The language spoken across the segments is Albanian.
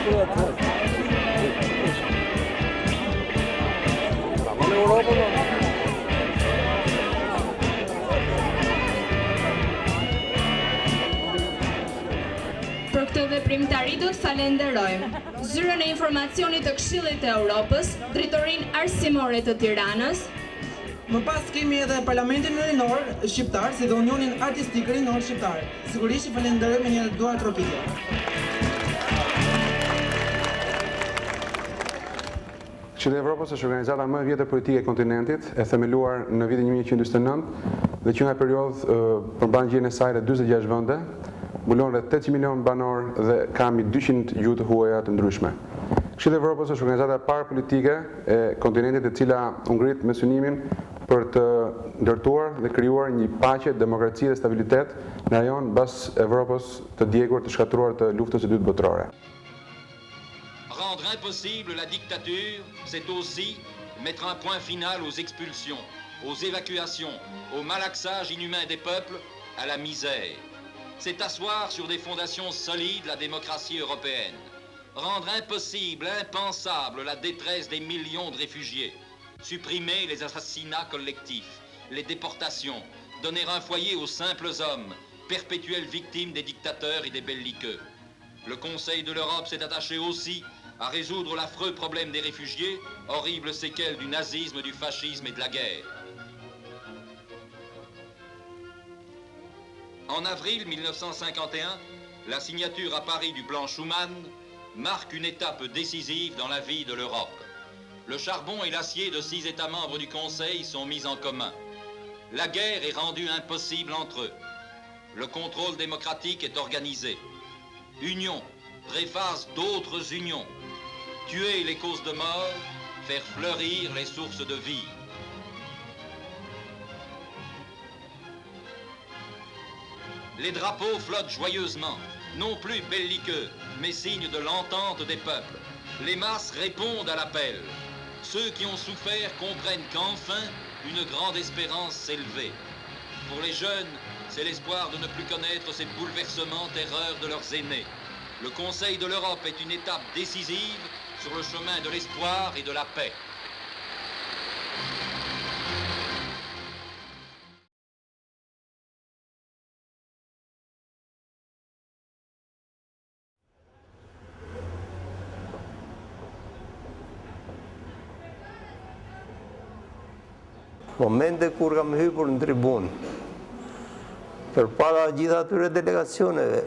Për këtë veprimtari do të falenderojmë Zyrën e Informacionit të Këshillit të Evropës, Drejtorinë Arsimore të Tiranës. Më pas kemi edhe Parlamentin Rinor Shqiptar, si dhe Unionin Artistik Rinor Shqiptar. Sigurisht i falenderoj me një duar tropike. Këshilli i Evropës është organizata më e vjetër politike e kontinentit, e themeluar në vitin 1949 dhe që nga periudhë përmban gjirën e saj rreth 46 vende, mbulon rreth 800 milion banor dhe ka mbi 200 gjuhë të huaja të ndryshme. Këshilli i Evropës është organizata e parë politike e kontinentit e cila u ngrit me synimin për të ndërtuar dhe krijuar një paqe, demokraci dhe stabilitet në rajon mbas Evropës të djegur të shkatruar të luftës së dytë botërore. Rendre impossible la dictature, c'est aussi mettre un point final aux expulsions, aux évacuations, au malaxage inhumain des peuples, à la misère. C'est asseoir sur des fondations solides la démocratie européenne. Rendre impossible, impensable la détresse des millions de réfugiés. Supprimer les assassinats collectifs, les déportations, donner un foyer aux simples hommes, perpétuelles victimes des dictateurs et des belliqueux. Le Conseil de l'Europe s'est attaché aussi à résoudre l'affreux problème des réfugiés, horrible séquelle du nazisme, du fascisme et de la guerre. En avril 1951, la signature à Paris du plan Schuman marque une étape décisive dans la vie de l'Europe. Le charbon et l'acier de 6 États membres du Conseil sont mis en commun. La guerre est rendue impossible entre eux. Le contrôle démocratique est organisé. Union préface d'autres unions. Tuer les causes de mort, faire fleurir les sources de vie. Les drapeaux flottent joyeusement, non plus belliqueux, mais signe de l'entente des peuples. Les masses répondent à l'appel. Ceux qui ont souffert comprennent qu'enfin, une grande espérance s'est levée. Pour les jeunes, c'est l'espoir de ne plus connaître ces bouleversements, terreurs de leurs aînés. Le Conseil de l'Europe est une étape décisive sur le chemin de l'espoir et de la paix. Momente kur kam hypur në tribun, përpara gjitha atyre delegacioneve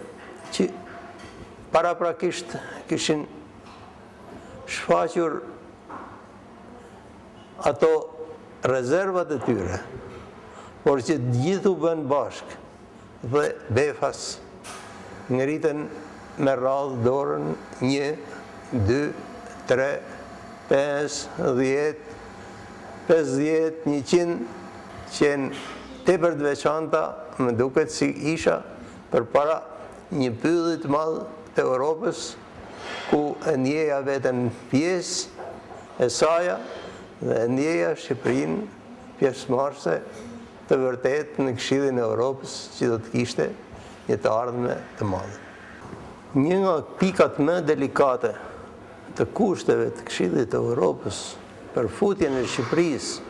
që paraprakisht kishin shfaqur ato rezervat e tyre, por që gjithu bën bashk dhe befas ngritën me radhë dorën 1, 2, 3, 5, 10, 50, 100 qenë tepër të veçanta, më duket si isha përpara një pylli të madh të Europës, ku e ndjeja veten pjesë e saja dhe e ndjeja Shqipërinë pjesëmarrëse të vërtet në Këshillin e Europës që do të kishte një të ardhme të madhe. Një nga pikat më delikate të kushteve të Këshillit të Europës për futjen e Shqipërisë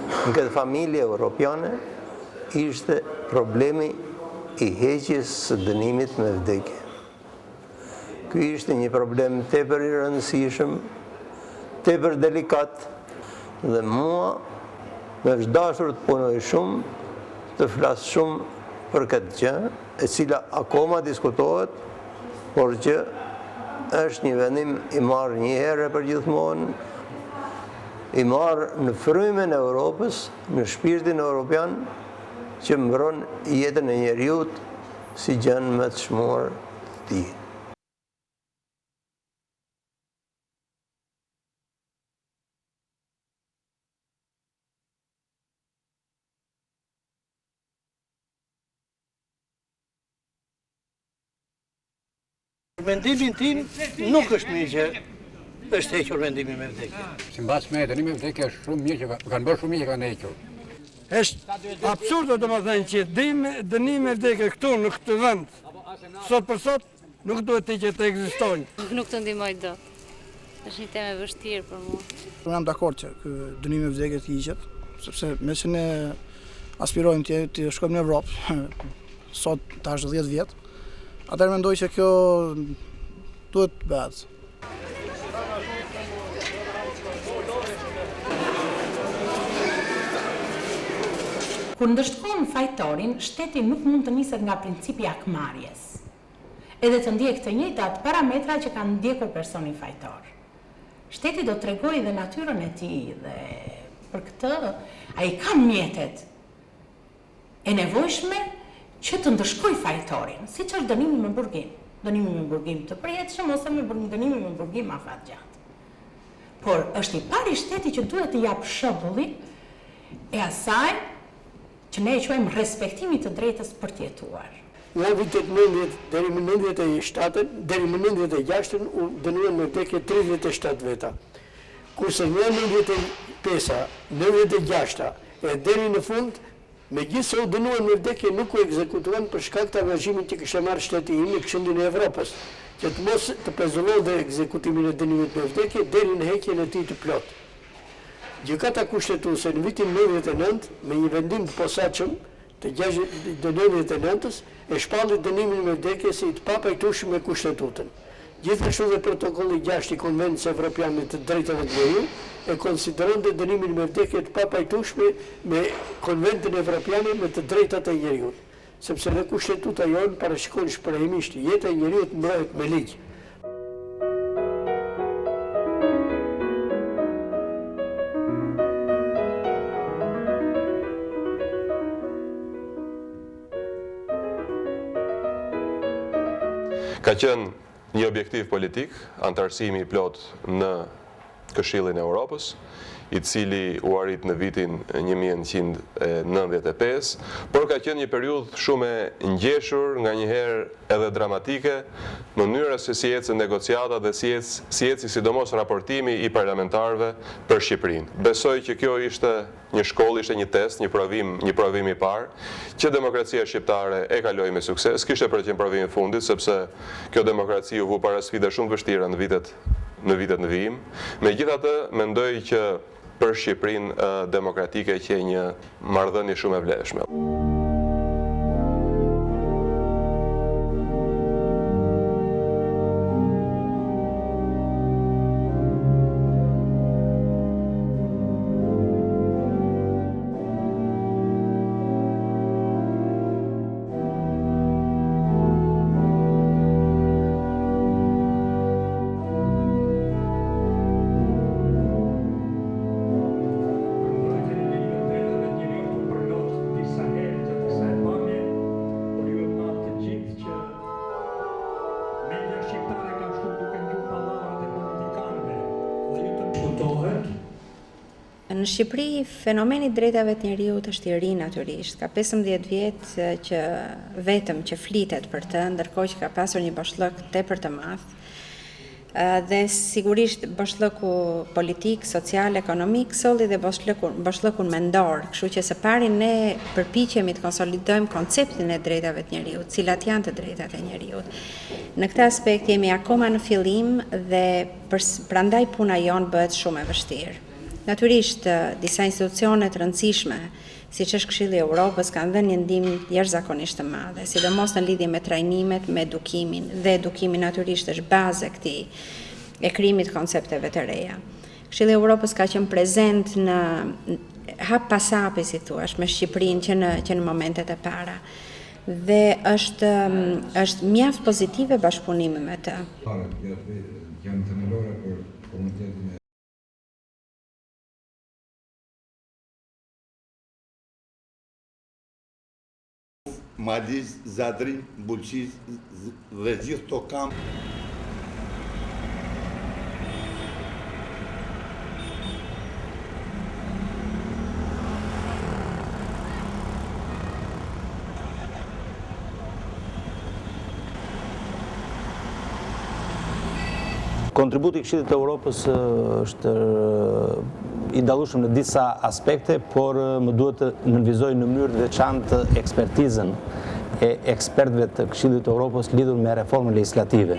në këtë familje europiane ishte problemi i heqjes së dënimit me vdekje. Ky ishte një problem tepër i rëndësishëm, tepër delikat, dhe mua më është dashur të punoj shumë, të flas shumë për këtë gjë, e cila akoma diskutohet, por që është një vendim i marrë një herë për gjithmonë, i marrë në frymen e Europës, në shpirtin europian, që mbron jetën e njeriut si gjën më të çmuar të tij. Mendimin tim nuk është mirë që është hequr vendimi me vdekje. Sipas me dënimi me vdekje është shumë mirë që kanë bërë shumë mirë që kanë hequr. Është absurde domethënë që dënimi me vdekje këtu në këtë vend sot për sot Nuk duhet që të ekzistojnë. Nuk të ndihmoj dot. Është një temë e vështirë për mua. Unë jam dakord që ky dënim i vdekjes të hiqet, sepse me që ne aspirojmë të shkojmë në Evropë, sot tash 10 vjet, atëherë mendoj që kjo duhet bëhet. Kur ndëshkon fajtorin, shteti nuk mund të niset nga principi akmarrjes, edhe të ndjek të njëjtat parametra që kanë ndjekur personi fajtor. Shteti do të tregojë dhe natyrën e tij dhe për këtë ai ka mjetet e nevojshme që të ndëshkojë fajtorin, siç është dënimi me burgim. Dënimi me burgim të përjetshëm ose me dënimi me burgim afatgjatë. Por është i pari shteti që duhet të jap shembullin e asaj që ne e quajmë respektimit të drejtës për të jetuar. Nga vitet 90 deri më 97, deri më 96 u dënuan me vdekje 37 veta. Kurse nga 95-a, 96-a e deri në fund, megjithëse u dënuan me vdekje nuk u ekzekutuan për shkak të angazhimit që kishte marrë shteti në Këshillin e Evropës, që të mos të pezullonte ekzekutimin e dënimit me vdekje deri në heqjen e tij të plotë. Gjykata kushtetuese në vitin 99 me një vendim të posaçëm të 99-s e shpalli dënimin me vdekje si të papajtueshëm me kushtetutën. Gjithashtu dhe protokolli 6 i Konventës Evropiane të Drejtave të Njerëzit e konsideronte dënimin me vdekje të papajtueshëm me Konventën Evropiane me të drejtat e njerëzit, sepse në kushtetuta jonë parashikon shprehimisht jeta e njerëzit mbrohet me ligj. Ka qenë një objektiv politik, antarësimi i plot në Këshillin e Europës, i cili u arrit në vitin 1995, por ka qenë një periudhë shumë e ngjeshur, nganjëherë edhe dramatike, mënyra se si ecën negociata dhe si eci sidomos raportimi i parlamentarëve për Shqipërinë. Besoj që kjo ishte një shkollë, ishte një test, një provim i parë, që demokracia shqiptare e kaloi me sukses. Kishte për qenë provimi i fundit, sepse kjo demokraci u vu para sfida shumë të vështira në vitet në vijim. Megjithatë, mendoj që për Shqipërinë demokratike që e një marrëdhënie shumë e vlefshme. Në Shqipëri, fenomeni drejtave të njerëzit është i ri natyrisht. Ka 15 vjet që vetëm që flitet për të, ndërkohë që ka pasur një boshllëk tepër të madh. Dhe sigurisht boshllëku politik, social, ekonomik solli dhe boshllëkun mendor, kështu që së pari ne përpiqemi të konsolidojmë konceptin e drejtave të njerëzit, cilat janë të drejtat e njerëzit. Në këtë aspekt jemi akoma në fillim dhe prandaj puna jonë bëhet shumë e vështirë. Natyrisht, disa institucione të rëndësishme, siç është Këshilli i Evropës, kanë dhënë një ndihmë jashtëzakonisht të madhe, sidomos në lidhje me trajnimet, me edukimin, dhe edukimi natyrisht është bazë e këtij e krijimit të koncepteve të reja. Këshilli i Evropës ka qenë prezent në hap pas hapi, si thuash, me Shqipërinë që në momentet e para. Dhe është mjaft pozitive bashkëpunimi me të. Janë themelore për komunitetin e Maliz, Zadrin, Bulqiz dhe gjithë to kam. Kontributi i Këshillit të Evropës është i dallueshëm në disa aspekte, por më duhet të nënvizoj në mënyrë të veçantë ekspertizën e ekspertëve të Këshillit të Evropës lidhur me reformën legislative.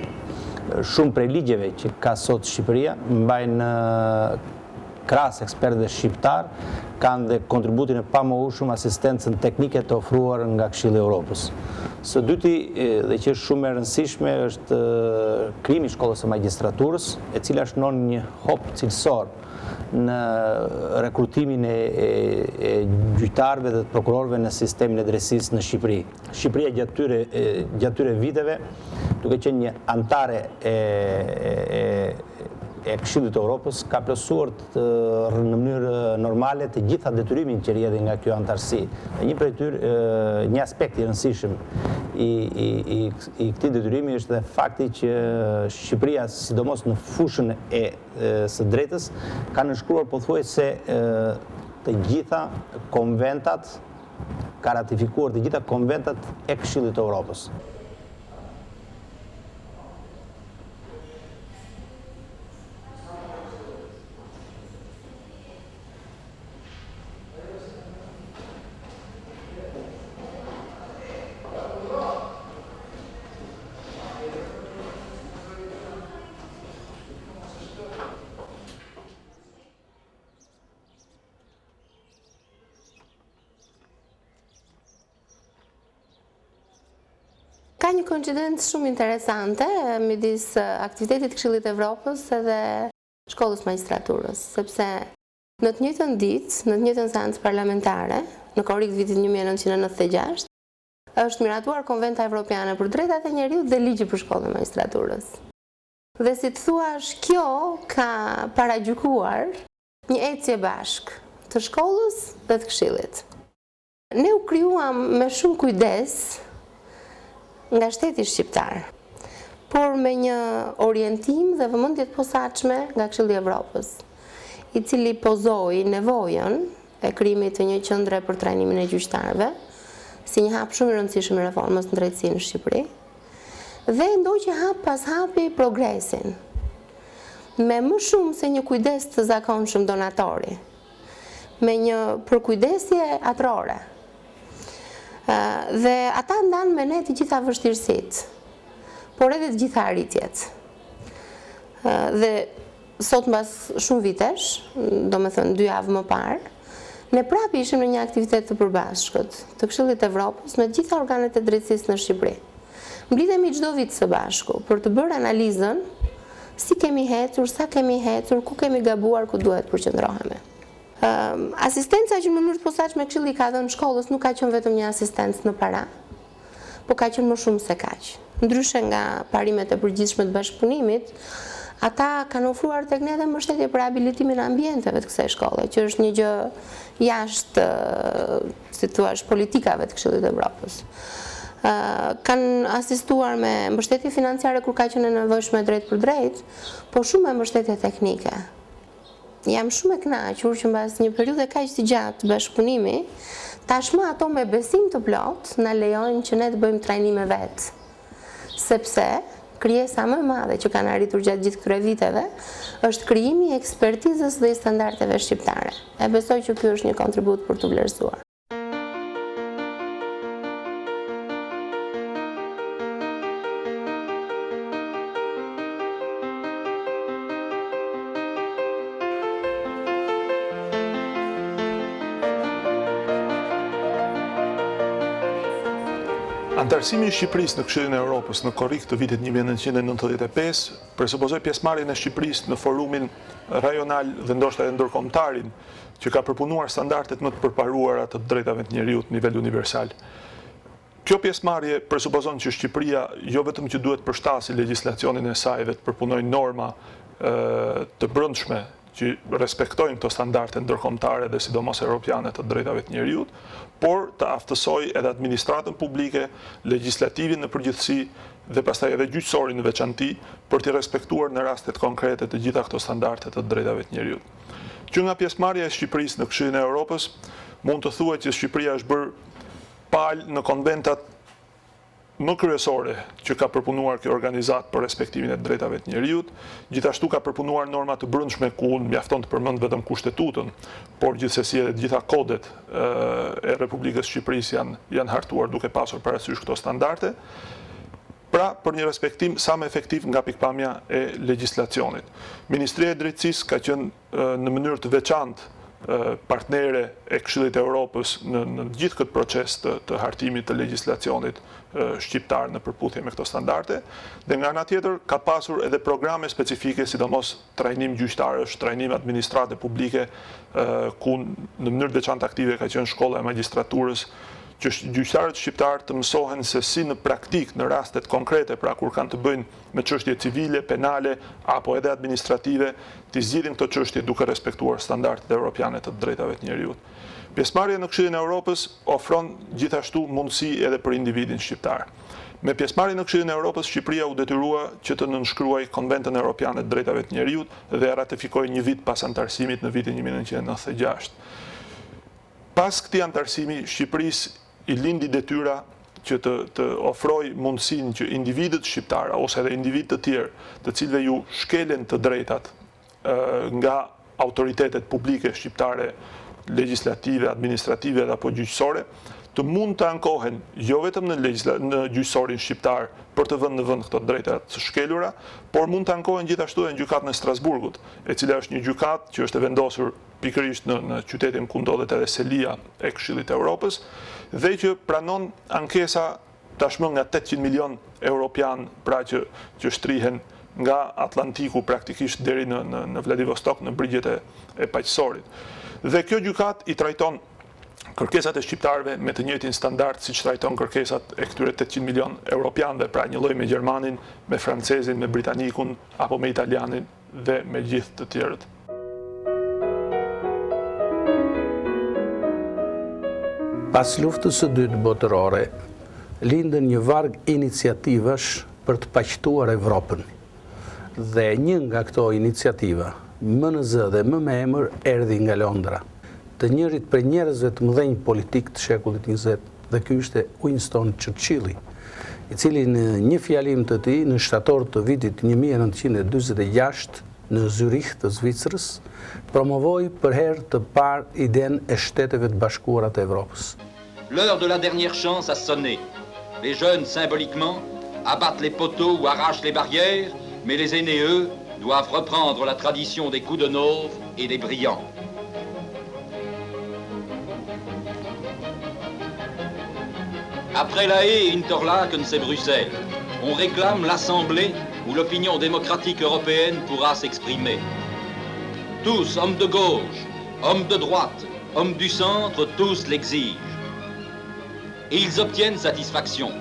Shumë prej ligjeve që ka sot Shqipëria mbajnë krahas ekspertëve shqiptar, kanë dhe kontributin e pamohshëm asistencën teknike të ofruar nga Këshilli i Evropës. Së dyti, dhe që është shumë e rëndësishme, është krijimi i shkollës së magjistraturës, e cila shënon një hop cilësor në rekrutimin e gjyqtarëve dhe të prokurorëve në sistemin e drejtësisë në Shqipëri. Shqipëria gjatë tyre viteve, duke qenë një antare e Këshillit të Evropës, ka plotësuar në mënyrë normale të gjitha detyrimin që rrjedhin nga kjo antarësi. Një prej tyre, një aspekt i rëndësishëm i këtij detyrimi është dhe fakti që Shqipëria, sidomos në fushën së drejtës, ka nënshkruar pothuajse të gjitha konventat, ka ratifikuar të gjitha konventat e Këshillit të Evropës. Ka një koincidencë shumë interesante midis aktivitetit Këshillit të Evropës edhe shkollës magjistraturës, sepse në të njëjtën ditë, në të njëjtën seancë parlamentare, në korrik vitit 1996, është miratuar Konventa Evropiane për Drejtat e Njeriut dhe ligji për shkollën e magjistraturës. Dhe si të thuash, kjo ka paragjykuar një ecje bashk të shkollës dhe të Këshillit. Ne u krijuam me shumë kujdes nga shteti shqiptar, por me një orientim dhe vëmendje të posaçme nga Këshilli i Evropës, i cili pozoi nevojën e krijimit të një qendre për trajnimin e gjyqtarëve, si një hap shumë i rëndësishëm i reformës në drejtësi në Shqipëri, dhe ndoqi hap pas hapi progresin, me më shumë se një kujdes të zakonshëm donatori, me një përkujdesje atrore. Dhe ata ndanë me ne të gjitha vështirësitë, por edhe të gjitha arritjet. Dhe sot mbas shumë vitesh, do me thënë 2 javë më parë, ne prapë ishim në një aktivitet të përbashkët të Këshillit të Evropës me të gjitha organet e drejtësisë në Shqipëri. Mblidhemi çdo vit së bashku për të bërë analizën si kemi hetur, sa kemi hetur, ku kemi gabuar, ku duhet përqendrohemi. Asistenca që në mënyrë të posaçme Këshilli ka dhënë shkollës nuk ka qenë vetëm një asistencë në para, po ka qenë më shumë se kaq. Ndryshe nga parimet e përgjithshme të bashkëpunimit, ata kanë ofruar tek ne edhe mbështetje për rehabilitimin e ambienteve të kësaj shkolle, që është një gjë jashtë, si thua, politikave të Këshillit të Evropës. Kanë asistuar me mbështetje financiare kur ka qenë e nevojshme drejt për drejt, po shumë me mbështetje teknike. Jam shumë e kënaqur që mbas një periudhe kaq të gjatë të bashkëpunimi, tashmë ato me besim të plot na lejojnë që ne të bëjmë trajnime vetë. Sepse krijesa më e madhe që kanë arritur gjatë gjithë këtyre viteve është krijimi i ekspertizës dhe i standardeve shqiptare. E besoj që ky është një kontribut për të vlerësuar. Antarësimi i Shqipërisë në Këshillin e Evropës në korrik të vitit 1995 presupozoi pjesëmarrjen e Shqipërisë në forumin rajonal dhe ndoshta edhe ndërkombëtarin që ka përpunuar standardet më të përparuara të drejtave të njeriut në nivel universal. Kjo pjesëmarrje presupozon që Shqipëria jo vetëm që duhet përshtasë legjislacionin e saj dhe të përpunojë norma të brendshme që respektojnë këto standarde ndërkombëtare dhe sidomos europiane të drejtave të njeriut, por të aftësoj edhe administratën publike, legjislativin në përgjithësi dhe pastaj edhe gjyqësorin në veçanti për të respektuar në rastet konkrete të gjitha këto standarde të drejtave të njeriut. Që nga pjesëmarrja e Shqipërisë në Këshillin e Evropës, mund të thuhet që Shqipëria është bërë palë në konventat më kryesore që ka përpunuar kjo organizat për respektimin e drejtave të njerëzit, gjithashtu ka përpunuar norma të brendshme ku mjafton të përmend vetëm kushtetutën, por gjithsesi edhe të gjitha kodet e Republikës së Shqipërisë janë hartuar duke pasur parasysh këto standarde. Pra, për një respektim sa më efektiv nga pikpamja e legjislacionit. Ministria e Drejtësisë ka qenë në mënyrë të veçantë partnere e Këshillit të Europës në gjithë këtë proces të hartimit të legjislacionit shqiptar në përputhje me këto standarde, dhe nga ana tjetër ka pasur edhe programe specifike, sidomos trajnim gjyqtarësh, trajnim administrate publike, ku në mënyrë veçantë aktive ka qenë shkolla e magjistraturës, që gjyqtarët shqiptar të mësohen se si në praktik, në rastet konkrete, pra kur kanë të bëjnë me çështje civile, penale, apo edhe administrative, të zgjidhin këto çështje duke respektuar standardet europiane të drejtave të njerëzit. Pjesëmarrja në Këshillin e Europës ofron gjithashtu mundësi edhe për individin shqiptar. Me pjesëmarrjen në Këshillin e Europës, Shqipëria u detyrua që të nënshkruajë Konventin Evropian të Drejtave të Njerëzit dhe ratifikoi një vit pas antarësimit në vitin 1996. Pas këtij antarësimi, Shqipërisë i lindi detyra që të ofroj mundësinë që individët shqiptarë ose edhe individ të tjerë, të cilëve ju shkelen të drejtat nga autoritetet publike shqiptare, legjislative, administrative dhe apo gjyqësore, të mund të ankohen jo vetëm në gjyqësorin shqiptar për të vënë në vend këto drejta të shkelura, por mund të ankohen gjithashtu edhe në gjykatën e Strasburgut, e cila është një gjykatë që është e vendosur pikërisht në qytetin ku ndodhet edhe selia e Këshillit të Europës, dhe që pranon ankesa tashmë nga 800 milion europian, pra që shtrihen nga Atlantiku praktikisht deri në Vladivostok, në brigjet e paqësorit. Dhe kjo gjykat i trajton kërkesat e shqiptarëve me të njëjtin standard siç trajton kërkesat e këtyre 800 milion europianëve, pra një lloj me Gjermanin, me Francezin, me Britanikun apo me Italianin dhe me gjithë të tjerët. Pas luftës së dytë botërore, lindën një varg iniciativash për të paqëtuar Evropën. Dhe një nga këto iniciativa, MNZ dhe më me emër, erdhi nga Londra, të njërit për njerëzve të mëdhenj politik të shekullit 20, dhe ky ishte Winston Churchill, i cili në një fjalim të tij në shtator të vitit 1946 në Zürich të Zvicrës, promovoi për herë të parë idenë e Shteteve të Bashkuara të Evropës. L'heure de la dernière chance a sonné. Les jeunes, symboliquement, abattent les poteaux ou arrachent les barrières, mais les aînés, eux, doivent reprendre la tradition des coups de Nove et des brillants. Après La Haye et Interlaken, c'est Bruxelles. On réclame l'Assemblée où l'opinion démocratique européenne pourra s'exprimer. Tous, hommes de gauche, hommes de droite, hommes du centre, tous l'exigent. Et ils obtiennent satisfaction.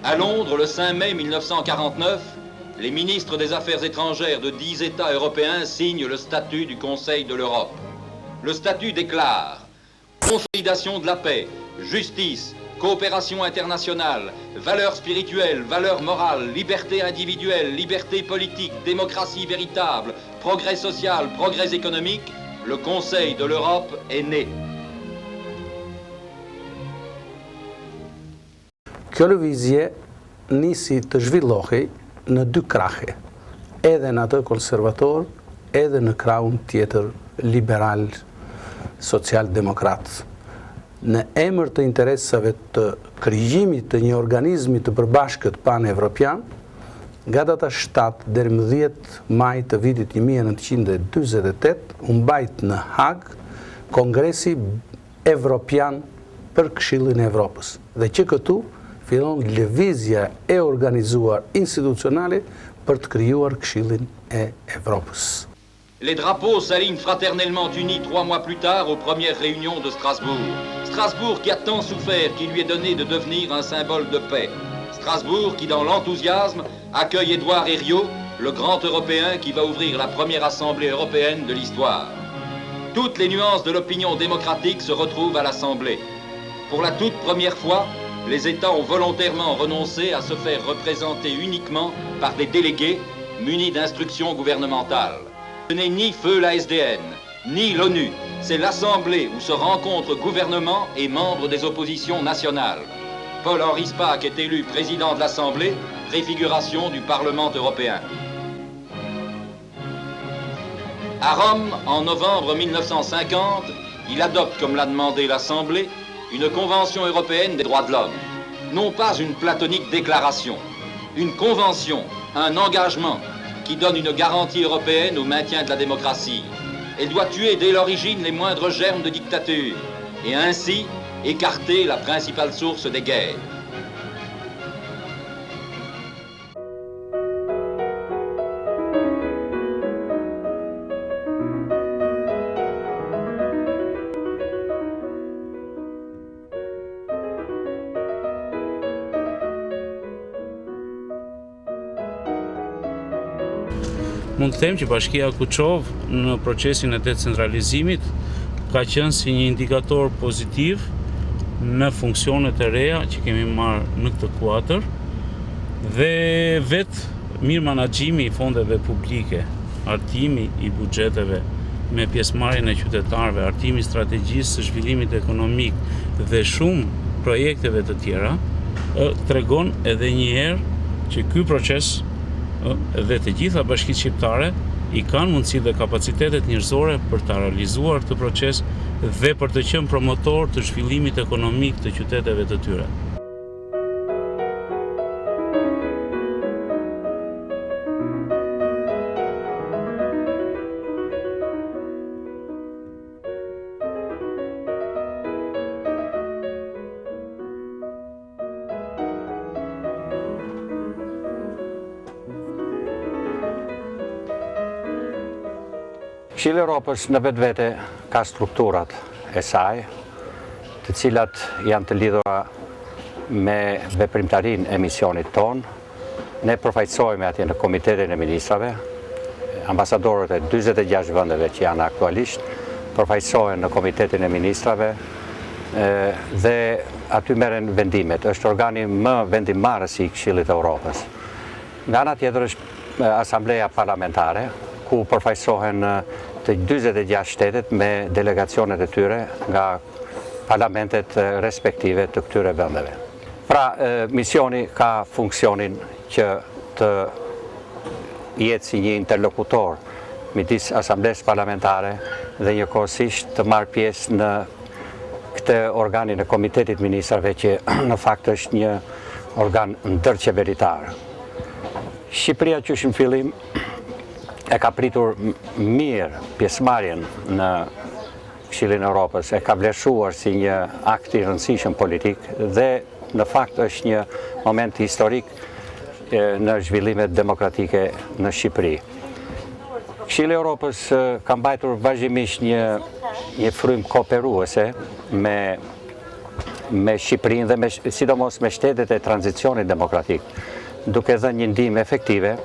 À Londres, le 5 mai 1949, les ministres des Affaires étrangères de 10 États européens signent le statut du Conseil de l'Europe. Le statut déclare consolidation de la paix, justice, coopération internationale, valeurs spirituelles, valeurs morales, liberté individuelle, liberté politique, démocratie véritable, progrès social, progrès économique. Le Conseil de l'Europe est né. Kjo lëvizje nisi të zhvillohej në dy krahe, edhe në atë konservator, edhe në krahun tjetër liberal, social-demokrat. Në emër të interesave të krijimit të një organizmi të përbashkët pan-evropian, nga data 7 deri më 10 maj të vitit 1948, u mbajt në Hag Kongresi Evropian për Këshillin e Evropës, dhe që këtu fillon lëvizja e organizuar institucionale për të krijuar Këshillin e Evropës. Les drapeaux s'alignent fraternellement unis 3 mois plus tard aux premières réunions de Strasbourg. Strasbourg qui a tant souffert qu'il lui est donné de devenir un symbole de paix. Strasbourg qui, dans l'enthousiasme, accueille Édouard Herriot, le grand Européen qui va ouvrir la première assemblée européenne de l'histoire. Toutes les nuances de l'opinion démocratique se retrouvent à l'Assemblée. Pour la toute première fois, les États ont volontairement renoncé à se faire représenter uniquement par des délégués munis d'instructions gouvernementales. Ce n'est ni feu la SDN, ni l'ONU, c'est l'Assemblée où se rencontrent gouvernements et membres des oppositions nationales. Paul-Henri Spaak est élu président de l'Assemblée, préfiguration du Parlement européen. À Rome, en novembre 1950, il adopte, comme l'a demandé l'Assemblée, une Convention européenne des droits de l'homme. Non pas une platonique déclaration, une convention, un engagement qui donne une garantie européenne au maintien de la démocratie. Elle doit tuer dès l'origine les moindres germes de dictature et ainsi écarter la principale source des guerres. Mund të them që Bashkia Kuçov në procesin e decentralizimit ka qenë si një indikator pozitiv në funksionet e reja që kemi marrë në këtë kuadër dhe vetë mirë menaxhimi i fondeve publike, artimi i buxheteve me pjesëmarrjen e qytetarëve, artimi i strategjisë së zhvillimit ekonomik dhe shumë projekteve të tjera tregon edhe një herë që ky proces dhe të gjitha bashkitë shqiptare i kanë mundësi dhe kapacitetet njerëzore për të realizuar këtë proces dhe për të qenë promotor të zhvillimit ekonomik të qyteteve të tyre. Këshilli i Europës në vetvete ka strukturat e saj, të cilat janë të lidhura me veprimtarinë e misionit ton. Ne përfaqësohemi atje në Komitetin e Ministrave, ambasadorët e 46 vendeve që janë aktualisht përfaqësohen në Komitetin e Ministrave dhe aty merren vendimet. Është organi më vendimmarrës i Këshillit të Europës. Nga ana tjetër është Asambleja Parlamentare, ku përfaqësohen të 46 shtetet me delegacionet e tyre nga parlamentet respektive të këtyre vendeve. Pra, misioni ka funksionin që të jetë si një interlokutor midis Asamblesë Parlamentare dhe njëkohësisht të marrë pjesë në këtë organin e Komitetit Ministrave që në fakt është një organ ndërqeveritar. Shqipëria që është në fillim e ka pritur mirë pjesëmarrjen në Këshillin e Europës, e ka vlerësuar si një akt i rëndësishëm politik dhe në fakt është një moment historik në zhvillimet demokratike në Shqipëri. Këshilli i Europës ka mbajtur vazhdimisht një frym kooperuese me Shqipërinë dhe sidomos me shtetet e tranzicionit demokratik, duke dhënë një ndihmë efektive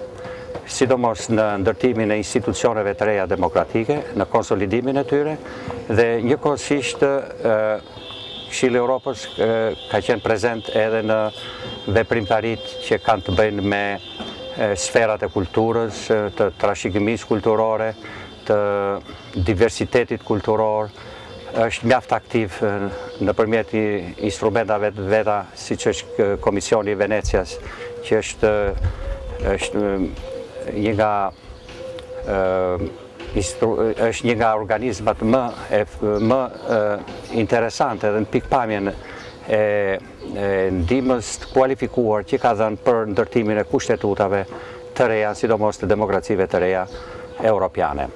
sidomos në ndërtimin e institucioneve të reja demokratike, në konsolidimin e tyre, dhe njëkohësisht Këshilli i Europës ka qenë prezent edhe në veprimtaritë që kanë të bëjnë me sferat e kulturës, të trashëgimisë kulturore, të diversitetit kulturor, është mjaft aktiv nëpërmjet instrumentave të veta, siç është Komisioni i Venecias, që është një nga organizmat më interesante dhe në pikpamjen e ndihmës të kualifikuar që ka dhënë për ndërtimin e kushtetutave të reja, sidomos të demokracive të reja europiane.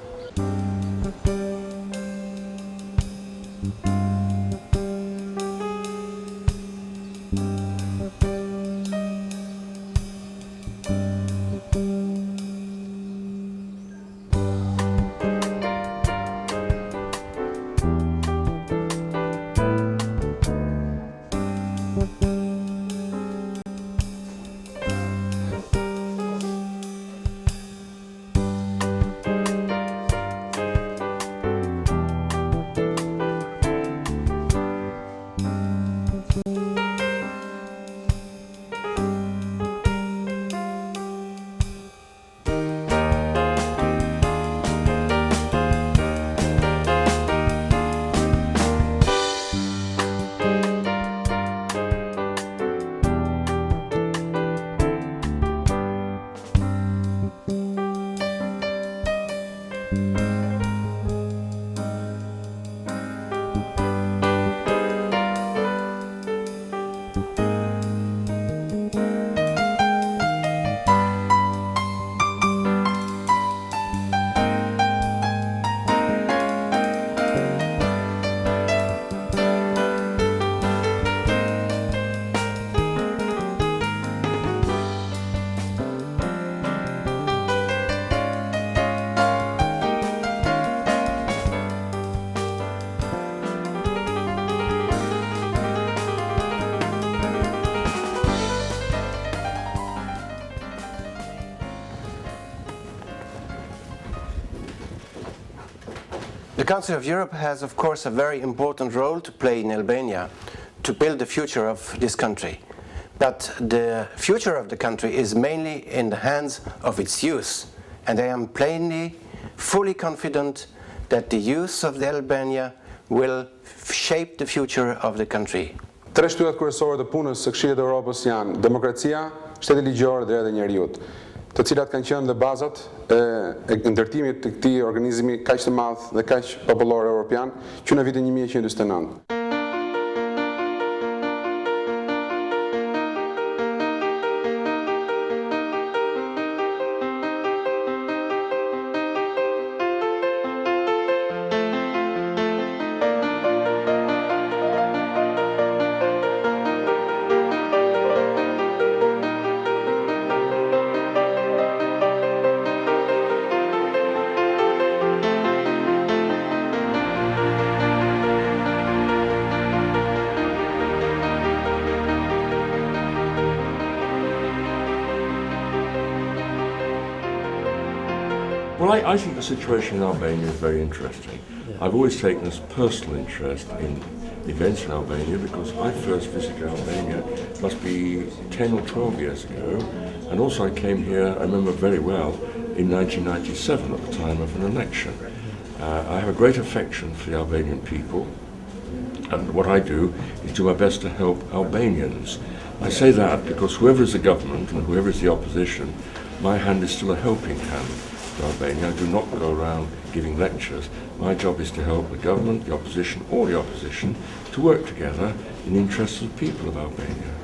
The Council of Europe has, of course, a very important role to play in Albania to build the future of this country. But the future of the country is mainly in the hands of its youth, and I am fully confident that the youth of the Albania will shape the future of the country. Tre shtyllat kryesore të punës së Këshillit të Evropës janë demokracia, shteti ligjor dhe drejtat e njerëzit, të cilat kanë qenë dhe bazat e ndërtimit të këtij organizmi kaq të madh dhe kaq popullor evropian që në vitin 1949. Well, I think the situation in Albania is very interesting. I've always taken a personal interest in events in Albania because I first visited Albania must be 10 or 12 years ago, and also I came here, I remember very well, in 1997 at the time of an election. I have a great affection for the Albanian people, and what I do is do my best to help Albanians. I say that because whoever is the government and whoever is the opposition, my hand is still a helping hand to Albania. I do not go around giving lectures. My job is to help the government, the opposition, or the opposition to work together in the interests of the people of Albania.